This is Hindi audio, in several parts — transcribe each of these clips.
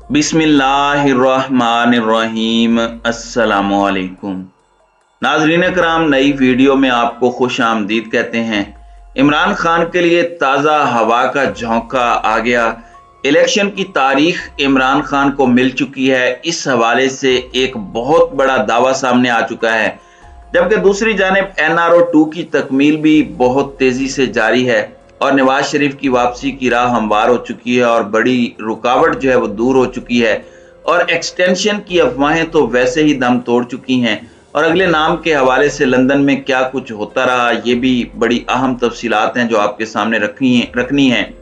बिस्मिल्लाहिर्रहमानिर्रहीम। अस्सलामुअलैकुम। नाज़रीन कराम, नई वीडियो में आपको खुश आमदीद कहते हैं। इमरान खान के लिए ताज़ा हवा का झोंका आ गया। इलेक्शन की तारीख इमरान खान को मिल चुकी है। इस हवाले से एक बहुत बड़ा दावा सामने आ चुका है, जबकि दूसरी जानिब NRO 2 की तकमील भी बहुत तेज़ी से जारी है और नवाज शरीफ की वापसी की राह हमवार हो चुकी है और बड़ी रुकावट जो है वो दूर हो चुकी है और एक्सटेंशन की अफवाहें तो वैसे ही दम तोड़ चुकी हैं और अगले नाम के हवाले से लंदन में क्या कुछ होता रहा, ये भी बड़ी अहम तफसीलात हैं जो आपके सामने रखनी हैं।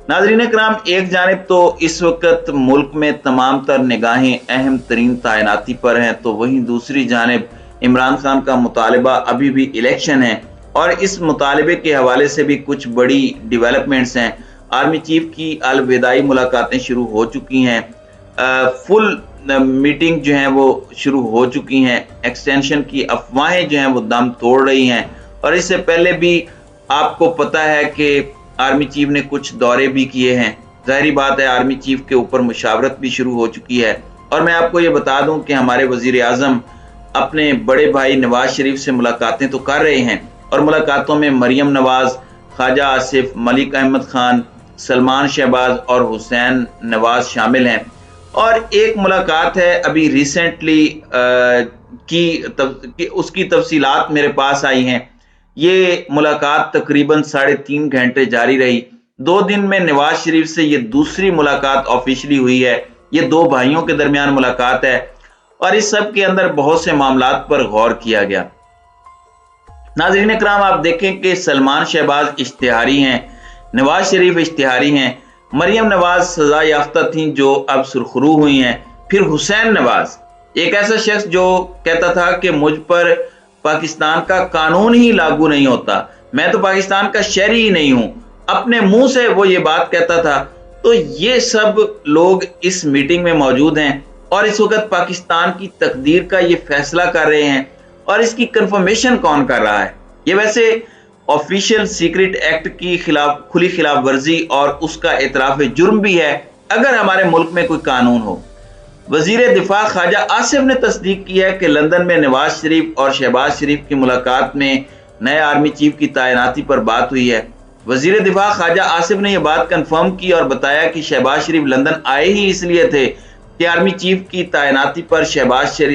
नाज़रीन कराम, एक जानिब तो इस वक्त मुल्क में तमाम तर निगाहें अहम तरीन तैनाती पर हैं, तो वहीं दूसरी जानिब इमरान खान का मुतालबा अभी भी इलेक्शन है और इस मुतालबे के हवाले से भी कुछ बड़ी डेवलपमेंट्स हैं। आर्मी चीफ की अलविदाई मुलाकातें शुरू हो चुकी हैं, फुल मीटिंग जो है वो शुरू हो चुकी हैं, एक्सटेंशन की अफवाहें जो हैं वो दम तोड़ रही हैं और इससे पहले भी आपको पता है कि आर्मी चीफ ने कुछ दौरे भी किए हैं। जाहिर बात है आर्मी चीफ के ऊपर मुशावरत भी शुरू हो चुकी है और मैं आपको ये बता दूं कि हमारे वजीर आजम अपने बड़े भाई नवाज शरीफ से मुलाकातें तो कर रहे हैं और मुलाकातों में मरियम नवाज, ख्वाजा आसिफ, मलिक अहमद खान, सलमान शहबाज और हुसैन नवाज शामिल हैं। और एक मुलाकात है अभी रिसेंटली उसकी तफसीलात मेरे पास आई हैं। ये मुलाकात तकरीबन 3.5 घंटे जारी रही। 2 दिन में नवाज शरीफ से ये दूसरी मुलाकात ऑफिशियली हुई है। ये दो भाइयों के दरमियान मुलाकात है और इस सब के अंदर बहुत से मामलात पर गौर किया गया। नाज़रीन कराम, आप देखें कि सलमान शहबाज इश्तिहारी हैं, नवाज शरीफ इश्तिहारी हैं, मरियम नवाज सजा याफ्ता थी जो अब सुरखरू हुई हैं, फिर हुसैन नवाज एक ऐसा शख्स जो कहता था कि मुझ पर पाकिस्तान का कानून ही लागू नहीं होता, मैं तो पाकिस्तान का शहरी ही नहीं हूं, अपने मुंह से वो ये बात कहता था। तो ये सब लोग इस मीटिंग में मौजूद हैं और इस वक्त पाकिस्तान की तकदीर का ये फैसला कर रहे हैं और इसकी कंफर्मेशन कौन कर रहा है। ये वैसे ऑफिशियल सीक्रेट एक्ट की खुली खिलाफ वर्जी और उसका एतराफ जुर्म भी है अगर हमारे मुल्क में कोई कानून हो। वजीर दिफा ख्वाजा आसिफ ने तस्दीक की है कि लंदन में नवाज शरीफ और शहबाज शरीफ की मुलाकात में नए आर्मी चीफ की तैनाती पर बात हुई है। वजीर दिफा ख्वाजा आसिफ ने यह बात कंफर्म की और बताया कि शहबाज शरीफ लंदन आए ही इसलिए थे कि आर्मी चीफ की तैनाती पर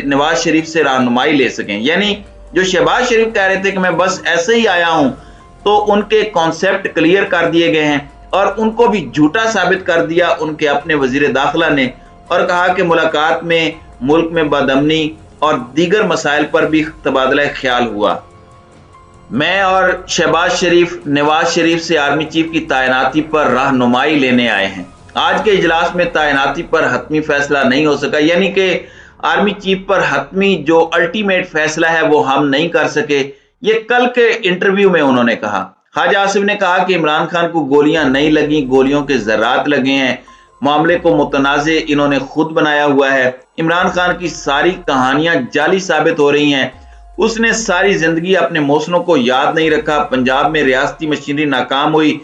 नवाज शरीफ से रहनुमाई ले सकें। यानी जो शहबाज शरीफ कह रहे थे कि मैं बस ऐसे ही आया हूं, तो उनके कॉन्सेप्ट क्लियर कर दिए गए हैं और उनको भी झूठा साबित कर दिया उनके अपने वजीर दाखिला ने और कहा कि मुलाकात में मुल्क में बदअमनी और दीगर मसाइल पर भी तबादला ख्याल हुआ। मैं और शहबाज शरीफ नवाज शरीफ से आर्मी चीफ की तैनाती पर रहनुमाई लेने आए हैं। आज के इजलास में तैनाती पर हतमी फैसला नहीं हो सका, यानी कि आर्मी चीफ पर हतमी जो अल्टीमेट फैसला है वो हम नहीं कर सके। ये कल के इंटरव्यू में उन्होंने कहा। ख्वाजा आसिफ ने कहा कि इमरान खान को गोलियां नहीं लगी, गोलियों के जर्रात लगे हैं। मामले को मुतनाज़े इन्होंने खुद बनाया हुआ है। इमरान खान की सारी कहानियां जाली साबित हो रही हैं। उसने सारी जिंदगी अपने मौसनों को याद नहीं रखा। पंजाब में रियासती मशीनरी नाकाम हुई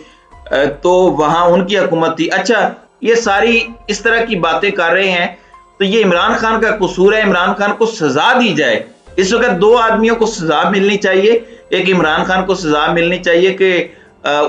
तो वहां उनकी हुकूमत थी। अच्छा, ये सारी इस तरह की बातें कर रहे हैं तो ये इमरान खान का कसूर है। इमरान खान को सजा दी जाए। इस वक्त 2 आदमियों को सजा मिलनी चाहिए। एक इमरान खान को सजा मिलनी चाहिए कि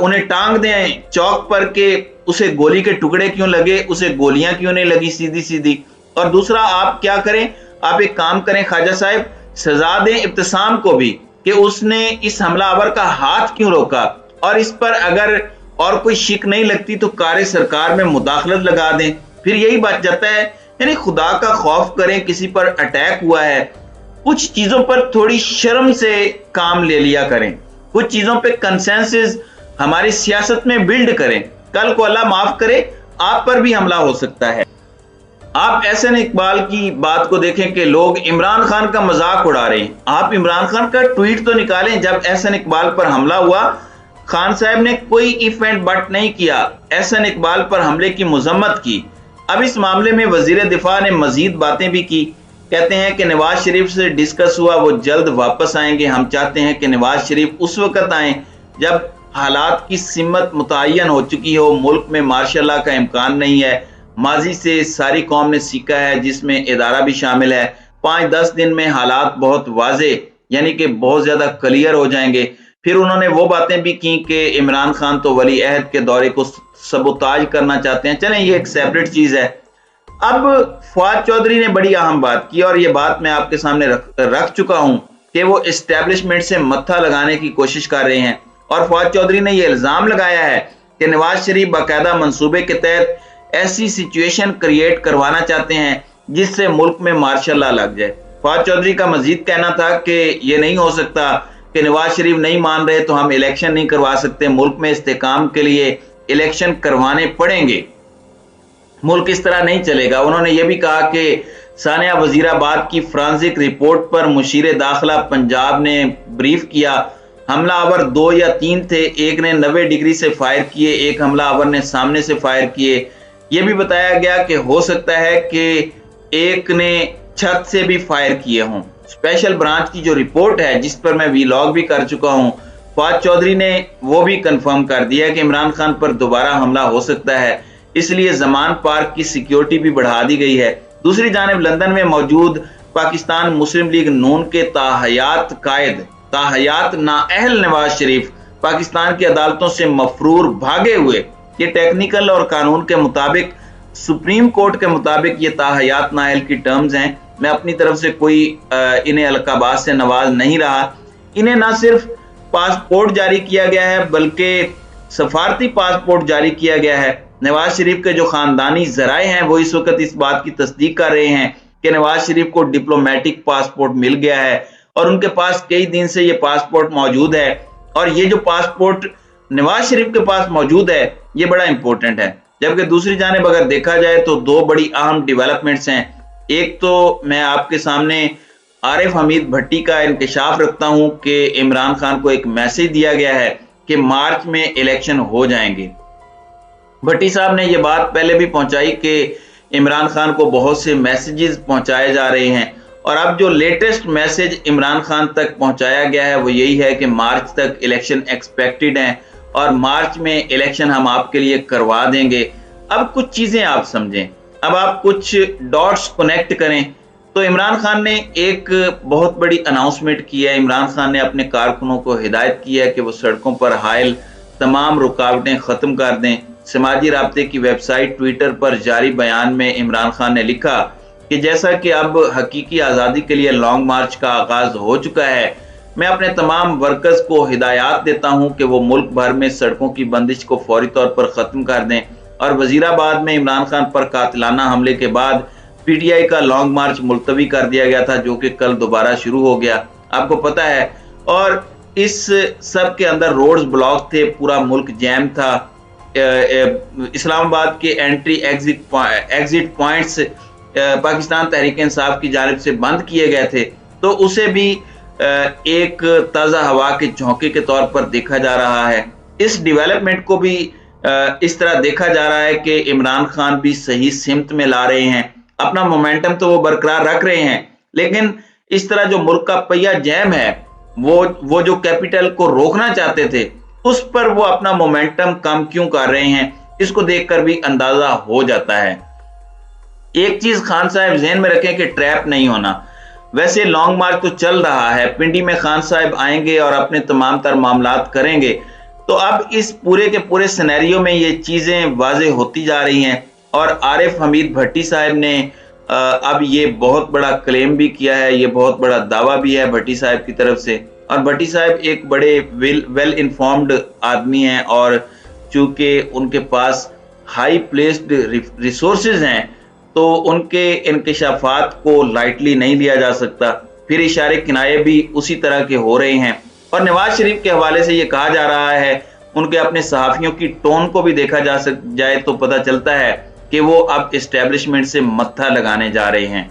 उन्हें टांग दें चौक पर के उसे गोली के टुकड़े क्यों लगे, उसे गोलियां क्यों नहीं लगी सीधी सीधी। और दूसरा, आप क्या करें, आप एक काम करें ख्वाजा साहब, सजा दें इब्तिसाम को भी कि उसने इस हमलावर का हाथ क्यों रोका और इस पर अगर और कोई शिक नहीं लगती तो कार्य सरकार में मुदाखलत लगा दें। फिर यही बात जाता है। यानी खुदा का खौफ करें, किसी पर अटैक हुआ है, कुछ चीजों पर थोड़ी शर्म से काम ले लिया करें, कुछ चीजों पे कंसेंसस हमारी सियासत में बिल्ड करें। कल को अल्लाह माफ करे आप पर भी हमला हो सकता है। आप एहसन इकबाल की बात को देखें कि लोग इमरान खान का मजाक उड़ा रहे हैं। आप इमरान खान का ट्वीट तो निकालें। जब एहसन इकबाल पर हमला हुआ, खान साहब ने कोई इफेंट बट नहीं किया, एहसन इकबाल पर हमले की मजम्मत की। अब इस मामले में वजीर दिफा ने मजीद बातें भी की। कहते हैं कि नवाज शरीफ से डिस्कस हुआ, वो जल्द वापस आएंगे। हम चाहते हैं कि नवाज शरीफ उस वक्त आए जब हालात की सिमत मुतय्यन हो चुकी हो, मुल्क में मार्शल लॉ का इम्कान नहीं है, माजी से सारी कौम ने सीखा है, जिसमें इदारा भी शामिल है। 5-10 दिन में हालात बहुत वाजे यानी कि बहुत ज्यादा क्लियर हो जाएंगे। फिर उन्होंने वो बातें भी की कि इमरान खान तो वली अहद के दौरे को सबोताज करना चाहते हैं। चलें, ये एक सेपरेट चीज है। अब फवाद चौधरी ने बड़ी अहम बात की और ये बात मैं आपके सामने रख चुका हूं कि वो एस्टेब्लिशमेंट से मत्था लगाने की कोशिश कर रहे हैं। और फवाद चौधरी ने यह इल्जाम लगाया है कि नवाज शरीफ बाकायदा मंसूबे के तहत ऐसी सिचुएशन क्रिएट करवाना चाहते हैं जिससे मुल्क में मार्शल लॉ लग जाए। फवाद चौधरी का मजीद कहना था कि यह नहीं हो सकता कि नवाज शरीफ नहीं मान रहे तो हम इलेक्शन नहीं करवा सकते, मुल्क में इस्तेकाम के लिए इलेक्शन करवाने पड़ेंगे, मुल्क इस तरह नहीं चलेगा। उन्होंने यह भी कहा कि सानिया वजीराबाद की फ्रांसिक रिपोर्ट पर मुशीर दाखिला पंजाब ने ब्रीफ किया। हमलावर 2 या 3 थे, एक ने 90 डिग्री से फायर किए, एक हमलावर ने सामने से फायर किए। यह भी बताया गया कि हो सकता है कि एक ने छत से भी फायर किए हों। स्पेशल ब्रांच की जो रिपोर्ट है, जिस पर मैं वीलॉग भी कर चुका हूं, फवाद चौधरी ने वो भी कंफर्म कर दिया कि इमरान खान पर दोबारा हमला हो सकता है, इसलिए जमान पार्क की सिक्योरिटी भी बढ़ा दी गई है। दूसरी जानिब लंदन में मौजूद पाकिस्तान मुस्लिम लीग नून के ताहयात कायद ताहयात नाअहल नवाज शरीफ पाकिस्तान की अदालतों से मफरूर भागे हुए। ये टेक्निकल और कानून के मुताबिक, सुप्रीम कोर्ट के मुताबिक ये ताहयात नाअहल की टर्म्स हैं। मैं अपनी तरफ से कोई इन्हें अलकाबात से नवाज नहीं रहा। इन्हें ना सिर्फ पासपोर्ट जारी किया गया है बल्कि सफारती पासपोर्ट जारी किया गया है। नवाज शरीफ के जो खानदानी जराए हैं वो इस वक्त इस बात की तस्दीक कर रहे हैं कि नवाज शरीफ को डिप्लोमेटिक पासपोर्ट मिल गया है और उनके पास कई दिन से ये पासपोर्ट मौजूद है। और ये जो पासपोर्ट नवाज शरीफ के पास मौजूद है ये बड़ा इंपॉर्टेंट है। जबकि दूसरी जानिब अगर देखा जाए तो 2 बड़ी अहम डेवलपमेंट्स हैं। एक तो मैं आपके सामने आरिफ हमीद भट्टी का इंकशाफ रखता हूं कि इमरान खान को एक मैसेज दिया गया है कि मार्च में इलेक्शन हो जाएंगे। भट्टी साहब ने यह बात पहले भी पहुंचाई कि इमरान खान को बहुत से मैसेजेस पहुंचाए जा रहे हैं और अब जो लेटेस्ट मैसेज इमरान खान तक पहुंचाया गया है वो यही है कि मार्च तक इलेक्शन एक्सपेक्टेड है और मार्च में इलेक्शन हम आपके लिए करवा देंगे। अब कुछ चीजें आप समझें, अब आप कुछ डॉट्स कनेक्ट करें तो इमरान खान ने एक बहुत बड़ी अनाउंसमेंट की है। इमरान खान ने अपने कारकुनों को हिदायत की है कि वो सड़कों पर हायल तमाम रुकावटें खत्म कर दें। समाजी राब्ते की वेबसाइट ट्विटर पर जारी बयान में इमरान खान ने लिखा कि जैसा कि अब हकीकी आज़ादी के लिए लॉन्ग मार्च का आगाज हो चुका है, मैं अपने तमाम वर्कर्स को हिदायत देता हूं कि वो मुल्क भर में सड़कों की बंदिश को फौरी तौर पर ख़त्म कर दें। और वजीराबाद में इमरान खान पर कातिलाना हमले के बाद पीटीआई का लॉन्ग मार्च मुलतवी कर दिया गया था, जो कि कल दोबारा शुरू हो गया, आपको पता है। और इस सब के अंदर रोड्स ब्लॉक थे, पूरा मुल्क जैम था। इस्लामाबाद के entry exit points Pakistan Tehreek Insaf की जानिब से बंद किए गए थे, तो उसे भी एक ताज़ा हवा के झोंके के तौर पर देखा जा रहा है। इस डेवलपमेंट को भी इस तरह देखा जा रहा है कि इमरान खान भी सही सिमत में ला रहे हैं, अपना मोमेंटम तो वो बरकरार रख रहे हैं, लेकिन इस तरह जो मुल्क का पहिया जैम है, वो जो कैपिटल को रोकना चाहते थे उस पर वो अपना मोमेंटम कम क्यों कर रहे हैं, इसको देखकर भी अंदाजा हो जाता है। एक चीज खान साहब ज़हन में रखें कि ट्रैप नहीं होना। वैसे लॉन्ग मार्च तो चल रहा है, पिंडी में खान साहब आएंगे और अपने तमाम तर मामलात करेंगे, तो अब इस पूरे के पूरे सिनेरियो में ये चीजें वाजे होती जा रही हैं। और आरिफ हमीद भट्टी साहब ने अब ये बहुत बड़ा क्लेम भी किया है, ये बहुत बड़ा दावा भी है भट्टी साहब की तरफ से। और भट्टी साहब एक बड़े वेल इन्फॉर्म्ड आदमी हैं और चूंकि उनके पास हाई प्लेस्ड रिसोर्सेज हैं तो उनके इंकशाफात को लाइटली नहीं लिया जा सकता। फिर इशारे किनारे भी उसी तरह के हो रहे हैं। और नवाज शरीफ के हवाले से ये कहा जा रहा है, उनके अपने सहाफियों की टोन को भी देखा जाए तो पता चलता है कि वो अब एस्टेब्लिशमेंट से मत्था लगाने जा रहे हैं।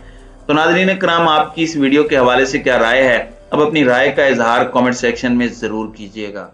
तो नाज़रीन कराम, आपकी इस वीडियो के हवाले से क्या राय है? अब अपनी राय का इजहार कमेंट सेक्शन में जरूर कीजिएगा।